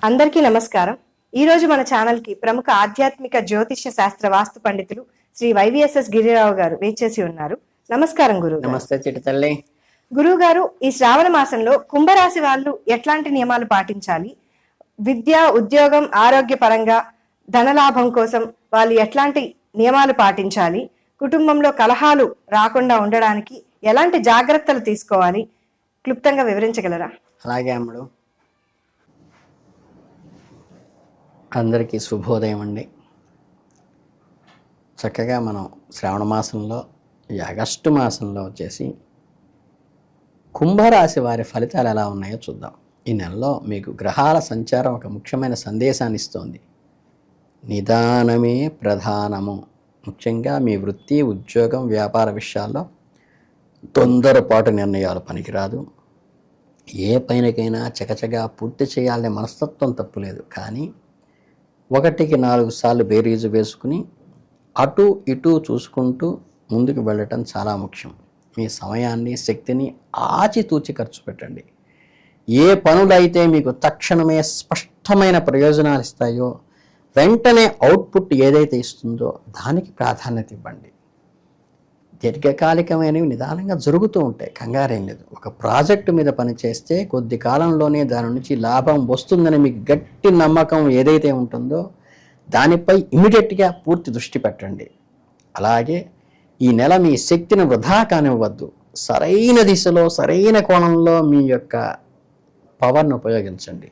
అందరికీ నమస్కారం. ఈ రోజు మన ఛానల్ కి ప్రముఖ ఆధ్యాత్మిక జ్యోతిష్య శాస్త్ర వాస్తు పండితులు శ్రీ వైవిఎస్ఎస్ గిరిరావు గారు వేచేసి ఉన్నారు. నమస్కారం గురువు. నమస్తే చిట్టి తల్లి. గురువు గారు, ఈ శ్రావణ మాసంలో కుంభరాశి వాళ్ళు ఎట్లాంటి నియమాలు పాటించాలి? విద్య, ఉద్యోగం, ఆరోగ్య పరంగా ధనలాభం కోసం వాళ్ళు ఎట్లాంటి నియమాలు పాటించాలి? కుటుంబంలో కలహాలు రాకుండా ఉండడానికి ఎలాంటి జాగ్రత్తలు తీసుకోవాలి? క్లుప్తంగా వివరించగలరా? అలాగే అమ్ముడు. అందరికీ శుభోదయం అండి. చక్కగా మనం శ్రావణ మాసంలో ఈ ఆగస్టు మాసంలో వచ్చేసి కుంభరాశి వారి ఫలితాలు ఎలా ఉన్నాయో చూద్దాం. ఈ నెలలో మీకు గ్రహాల సంచారం ఒక ముఖ్యమైన సందేశాన్ని ఇస్తోంది. నిదానమే ప్రధానము. ముఖ్యంగా మీ వృత్తి, ఉద్యోగం, వ్యాపార విషయాల్లో తొందరపాటు నిర్ణయాలు పనికిరాదు. ఏ పైనకైనా చకచగా పూర్తి చేయాలనే మనస్తత్వం తప్పులేదు, కానీ 1కి 4 సార్లు బేరీజు వేసుకుని అటు ఇటు చూసుకుంటూ ముందుకు వెళ్ళటం చాలా ముఖ్యం. మీ సమయాన్ని, శక్తిని ఆచితూచి ఖర్చు పెట్టండి. ఏ పనులైతే మీకు తక్షణమే స్పష్టమైన ప్రయోజనాలు ఇస్తాయో, వెంటనే అవుట్పుట్ ఏదైతే ఇస్తుందో దానికి ప్రాధాన్యత ఇవ్వండి. దీర్ఘకాలికమైనవి నిదానంగా జరుగుతూ ఉంటాయి, కంగారేం లేదు. ఒక ప్రాజెక్టు మీద పనిచేస్తే కొద్ది కాలంలోనే దాని నుంచి లాభం వస్తుందని మీకు గట్టి నమ్మకం ఏదైతే ఉంటుందో దానిపై ఇమీడియట్గా పూర్తి దృష్టి పెట్టండి. అలాగే ఈ నెల మీ శక్తిని వృధా కానివ్వద్దు. సరైన దిశలో, సరైన కోణంలో మీ యొక్క పవర్ను ఉపయోగించండి.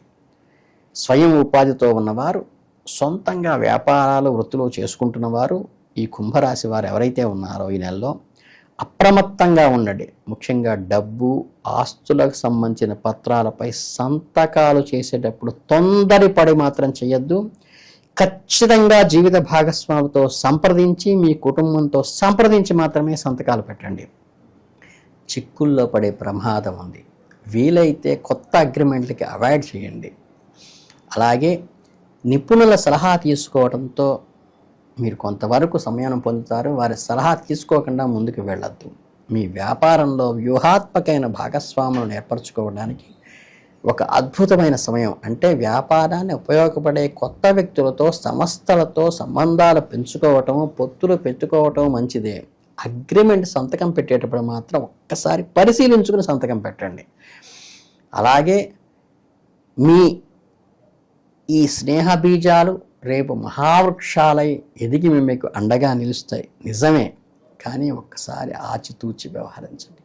స్వయం ఉపాధితో ఉన్నవారు, సొంతంగా వ్యాపారాలు, వృత్తులు చేసుకుంటున్నవారు, ఈ కుంభరాశి వారు ఎవరైతే ఉన్నారో ఈ నెలలో అప్రమత్తంగా ఉండండి. ముఖ్యంగా డబ్బు, ఆస్తులకు సంబంధించిన పత్రాలపై సంతకాలు చేసేటప్పుడు తొందరపడి మాత్రం చేయొద్దు. ఖచ్చితంగా జీవిత భాగస్వామితో సంప్రదించి, మీ కుటుంబంతో సంప్రదించి మాత్రమే సంతకాలు పెట్టండి. చిక్కుల్లో పడే ప్రమాదం ఉంది. వీలైతే కొత్త అగ్రిమెంట్లకి అవాయిడ్ చేయండి. అలాగే నిపుణుల సలహా తీసుకోవడంతో మీరు కొంతవరకు సమయాన్ని పొందుతారు. వారి సలహా తీసుకోకుండా ముందుకు వెళ్ళొద్దు. మీ వ్యాపారంలో వ్యూహాత్మకమైన భాగస్వాములను ఏర్పరచుకోవడానికి ఒక అద్భుతమైన సమయం. అంటే వ్యాపారాన్ని ఉపయోగపడే కొత్త వ్యక్తులతో, సంస్థలతో సంబంధాలు పెంచుకోవటము, పొత్తులు పెట్టుకోవటం మంచిదే. అగ్రిమెంట్ సంతకం పెట్టేటప్పుడు మాత్రం ఒక్కసారి పరిశీలించుకుని సంతకం పెట్టండి. అలాగే మీ ఈ స్నేహ బీజాలు రేపు మహావృక్షాలై ఎదిగి మీకు అండగా నిలుస్తాయి, నిజమే. కానీ ఒక్కసారి ఆచితూచి వ్యవహరించండి.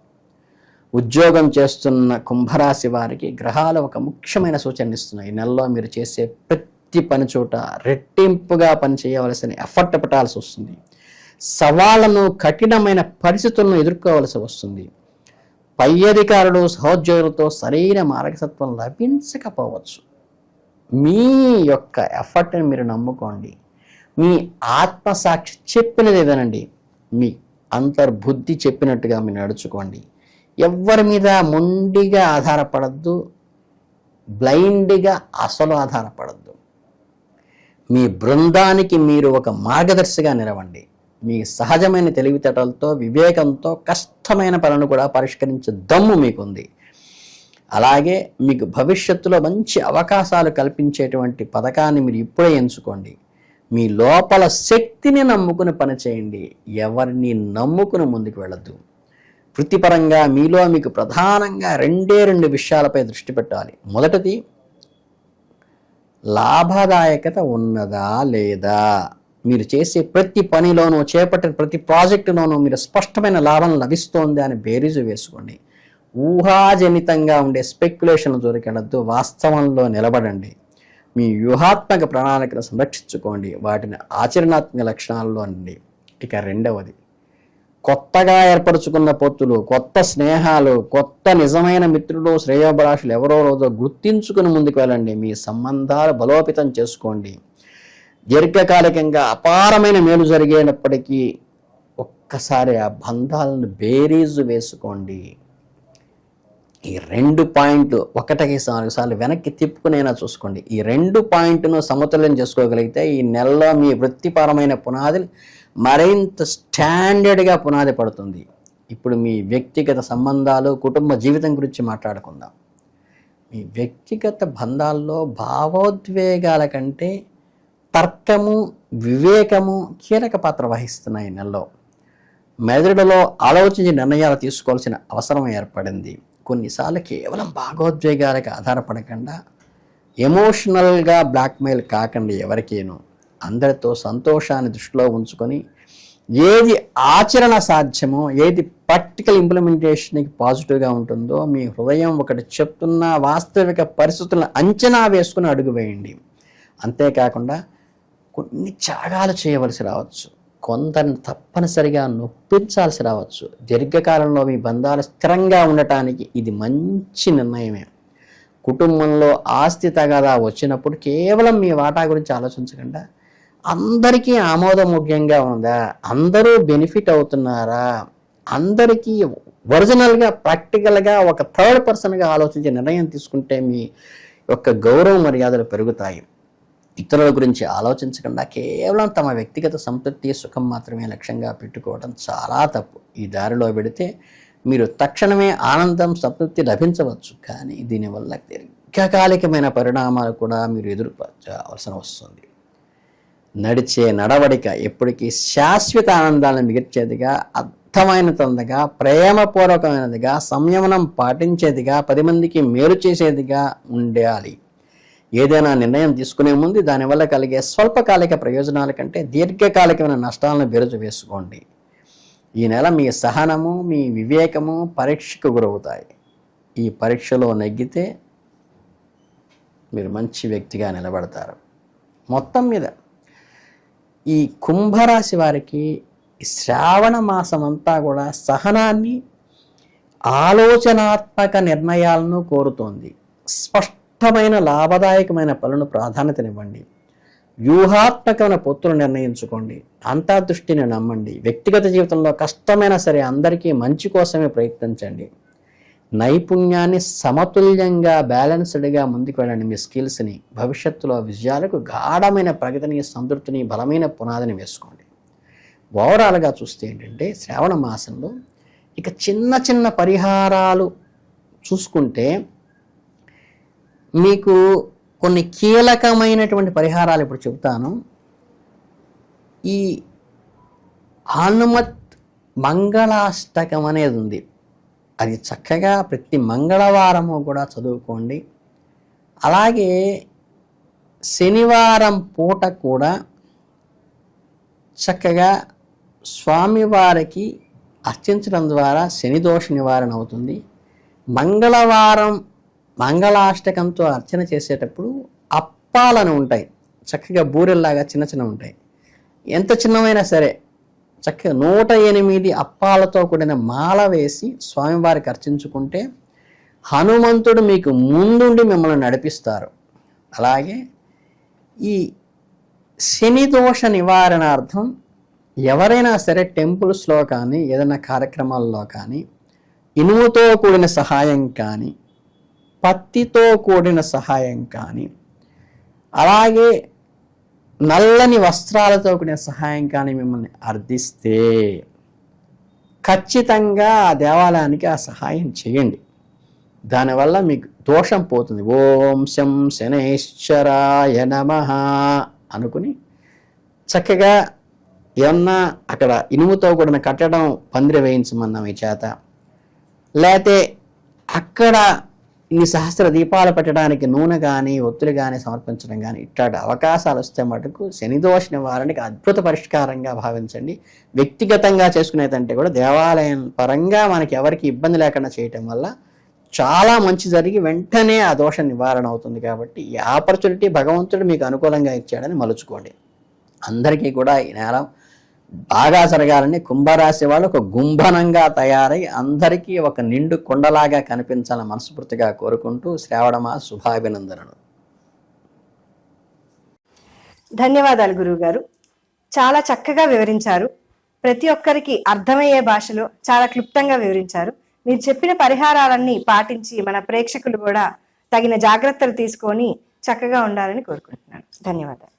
ఉద్యోగం చేస్తున్న కుంభరాశి వారికి గ్రహాలు ఒక ముఖ్యమైన సూచన ఇస్తున్నాయి. ఈ నెలలో మీరు చేసే ప్రతి పని చోట రెట్టింపుగా పనిచేయవలసిన ఎఫర్ట్ పెట్టాల్సి వస్తుంది. సవాళ్లను, కఠినమైన పరిస్థితులను ఎదుర్కోవలసి వస్తుంది. పై అధికారులు, సహోద్యోగులతో సరైన మార్గసత్వం లభించకపోవచ్చు. మీ యొక్క ఎఫర్ట్ని మీరు నమ్ముకోండి. మీ ఆత్మసాక్షి చెప్పినది ఏదనండి, మీ అంతర్బుద్ధి చెప్పినట్టుగా మీరు నడుచుకోండి. ఎవరి మీద మొండిగా ఆధారపడద్దు, బ్లైండ్గా అసలు ఆధారపడద్దు. మీ బృందానికి మీరు ఒక మార్గదర్శిగా నిలవండి. మీ సహజమైన తెలివితేటలతో, వివేకంతో కష్టమైన పనులను కూడా పరిష్కరించే దమ్ము మీకుంది. అలాగే మీకు భవిష్యత్తులో మంచి అవకాశాలు కల్పించేటువంటి పథకాన్ని మీరు ఇప్పుడే ఎంచుకోండి. మీ లోపల శక్తిని నమ్ముకుని పనిచేయండి. ఎవరిని నమ్ముకుని ముందుకు వెళ్ళద్దు. వృత్తిపరంగా మీలో మీకు ప్రధానంగా 2 విషయాలపై దృష్టి పెట్టాలి. మొదటిది, లాభదాయకత ఉన్నదా లేదా. మీరు చేసే ప్రతి పనిలోనూ, చేపట్టిన ప్రతి ప్రాజెక్టులోనూ మీరు స్పష్టమైన లాభం లభిస్తోంది అని బేరీజు వేసుకోండి. ఊహాజనితంగా ఉండే స్పెక్యులేషన్ దొరికెళ్ళద్దు. వాస్తవంలో నిలబడండి. మీ వ్యూహాత్మక ప్రణాళికను సంరక్షించుకోండి. వాటిని ఆచరణాత్మక లక్షణాల్లో అండి. ఇక రెండవది, కొత్తగా ఏర్పరచుకున్న పొత్తులు, కొత్త స్నేహాలు, కొత్త నిజమైన మిత్రులు, శ్రేయోభిలాషులు ఎవరో రోజు గుర్తించుకుని ముందుకు వెళ్ళండి. మీ సంబంధాలు బలోపేతం చేసుకోండి. దీర్ఘకాలికంగా అపారమైన మేలు జరిగేటప్పటికీ ఒక్కసారి ఆ బంధాలను బేరీజు వేసుకోండి. ఈ 2 పాయింట్లు 1కి 4 సార్లు వెనక్కి తిప్పుకునైనా చూసుకోండి. ఈ 2 పాయింట్ను సమతుల్యం చేసుకోగలిగితే ఈ నెలలో మీ వృత్తిపరమైన పునాది మరింత స్టాండర్డ్గా పునాది పడుతుంది. ఇప్పుడు మీ వ్యక్తిగత సంబంధాలు, కుటుంబ జీవితం గురించి మాట్లాడుకుందాం. మీ వ్యక్తిగత బంధాల్లో భావోద్వేగాల కంటే తర్కము, వివేకము కీలక పాత్ర వహిస్తున్నాయి. ఈ నెలలో మెదడులో ఆలోచించి నిర్ణయాలు తీసుకోవాల్సిన అవసరం ఏర్పడింది. కొన్నిసార్లు కేవలం భావోద్వేగాలకు ఆధారపడకుండా ఎమోషనల్గా బ్లాక్మెయిల్ కాకండి. ఎవరికేను అందరితో సంతోషాన్ని దృష్టిలో ఉంచుకొని ఏది ఆచరణ సాధ్యమో, ఏది ప్రాక్టికల్ ఇంప్లిమెంటేషన్కి పాజిటివ్గా ఉంటుందో మీ హృదయం ఒకటి చెప్తున్న వాస్తవిక పరిస్థితులను అంచనా వేసుకుని అడుగు వేయండి. అంతేకాకుండా కొన్ని త్యాగాలు చేయవలసి రావచ్చు, కొందరిని తప్పనిసరిగా నొప్పించాల్సి రావచ్చు. దీర్ఘకాలంలో మీ బంధాలు స్థిరంగా ఉండటానికి ఇది మంచి నిర్ణయమే. కుటుంబంలో ఆస్తి తగాదా వచ్చినప్పుడు కేవలం మీ వాటా గురించి ఆలోచించకుండా అందరికీ ఆమోదయోగ్యంగా ఉందా, అందరూ బెనిఫిట్ అవుతున్నారా, అందరికీ ఒరిజినల్గా ప్రాక్టికల్గా ఒక థర్డ్ పర్సన్గా ఆలోచించే నిర్ణయం తీసుకుంటే మీ యొక్క గౌరవ మర్యాదలు పెరుగుతాయి. ఇతరుల గురించి ఆలోచించకుండా కేవలం తమ వ్యక్తిగత సంతృప్తి, సుఖం మాత్రమే లక్ష్యంగా పెట్టుకోవడం చాలా తప్పు. ఈ దారిలో పెడితే మీరు తక్షణమే ఆనందం, సంతృప్తి లభించవచ్చు, కానీ దీనివల్ల దీర్ఘకాలికమైన పరిణామాలు కూడా మీరు ఎదుర్కోవాల్సిన వస్తుంది. నడిచే నడవడిక ఎప్పటికీ శాశ్వత ఆనందాలను మిగిర్చేదిగా, అర్థమైనదిగా, ప్రేమపూర్వకమైనదిగా, సంయమనం పాటించేదిగా, 10 మందికి మేలు చేసేదిగా ఉండాలి. ఏదైనా నిర్ణయం తీసుకునే ముందు దానివల్ల కలిగే స్వల్పకాలిక ప్రయోజనాల కంటే దీర్ఘకాలికమైన నష్టాలను బెరుజు వేసుకోండి. ఈ నెల మీ సహనము, మీ వివేకము పరీక్షకు గురవుతాయి. ఈ పరీక్షలో నెగ్గితే మీరు మంచి వ్యక్తిగా నిలబడతారు. మొత్తం మీద ఈ కుంభరాశి వారికి శ్రావణ మాసం అంతా కూడా సహనాన్ని, ఆలోచనాత్మక నిర్ణయాలను కోరుతోంది. స్పష్టమైన లాభదాయకమైన పనులను ప్రాధాన్యతనివ్వండి. వ్యూహాత్మకమైన పొత్తులు నిర్ణయించుకోండి. అంతర్దృష్టిని నమ్మండి. వ్యక్తిగత జీవితంలో కష్టమైనా సరే అందరికీ మంచి కోసమే ప్రయత్నించండి. నైపుణ్యాన్ని సమతుల్యంగా బ్యాలెన్స్డ్గా ముందుకు వెళ్ళండి. మీ స్కిల్స్ని భవిష్యత్తులో విజయాలకు గాఢమైన ప్రగతిని, సంతృప్తిని, బలమైన పునాదిని వేసుకోండి. ఓవరాల్గా చూస్తే ఏంటంటే శ్రావణ మాసంలో ఇక చిన్న చిన్న పరిహారాలు చూసుకుంటే మీకు కొన్ని కీలకమైనటువంటి పరిహారాలు ఇప్పుడు చెబుతాను. ఈ హనుమత్ మంగళాష్టకం అనేది ఉంది. అది చక్కగా ప్రతి మంగళవారము కూడా చదువుకోండి. అలాగే శనివారం పూట కూడా చక్కగా స్వామివారికి అర్చించడం ద్వారా శని దోష నివారణ అవుతుంది. మంగళవారం మంగళాష్టకంతో అర్చన చేసేటప్పుడు అప్పాలను ఉంటాయి, చక్కగా బూరెల్లాగా చిన్న చిన్న ఉంటాయి. ఎంత చిన్నమైనా సరే చక్కగా 108 అప్పాలతో కూడిన మాల వేసి స్వామివారికి అర్చించుకుంటే హనుమంతుడు మీకు ముందుండి మిమ్మల్ని నడిపిస్తారు. అలాగే ఈ శని దోష నివారణార్థం ఎవరైనా సరే టెంపుల్స్లో కానీ ఏదైనా కార్యక్రమాల్లో కానీ ఇనుముతో కూడిన సహాయం కానీ, పత్తితో కూడిన సహాయం కానీ, అలాగే నల్లని వస్త్రాలతో కూడిన సహాయం కానీ మిమ్మల్ని అర్థిస్తే ఖచ్చితంగా ఆ దేవాలయానికి ఆ సహాయం చేయండి. దానివల్ల మీకు దోషం పోతుంది. ఓం శం శనైశ్చరాయ నమః అనుకుని చక్కగా ఏమన్నా అక్కడ ఇనుముతో కూడిన కట్టడం పందిరి వేయించమన్నాం ఈ చేత, లేతే అక్కడ ఈ సహస్ర దీపాలు పెట్టడానికి నూనె కానీ ఒత్తులు కానీ సమర్పించడం కానీ ఇట్లాంటి అవకాశాలు వస్తే మటుకు శనిదోష నివారణకి అద్భుత పరిష్కారంగా భావించండి. వ్యక్తిగతంగా చేసుకునేదంటే కూడా దేవాలయం పరంగా మనకి ఎవరికి ఇబ్బంది లేకుండా చేయటం వల్ల చాలా మంచి జరిగి వెంటనే ఆ దోష నివారణ అవుతుంది. కాబట్టి ఈ ఆపర్చునిటీ భగవంతుడు మీకు అనుకూలంగా ఇచ్చాడని మలుచుకోండి. అందరికీ కూడా ఈ నెల బాగా జరగాలని కుంభరాశి వాళ్ళు ఒక గుంభనంగా తయారై అందరికీ ఒక నిండు కొండలాగా కనిపించాలని మనస్ఫూర్తిగా కోరుకుంటూ శ్రావణ శుభాభినందనలు. ధన్యవాదాలు గురువు గారు. చాలా చక్కగా వివరించారు. ప్రతి ఒక్కరికి అర్థమయ్యే భాషలో చాలా క్లుప్తంగా వివరించారు. మీరు చెప్పిన పరిహారాలన్నీ పాటించి మన ప్రేక్షకులు కూడా తగిన జాగ్రత్తలు తీసుకొని చక్కగా ఉండాలని కోరుకుంటున్నాను. ధన్యవాదాలు.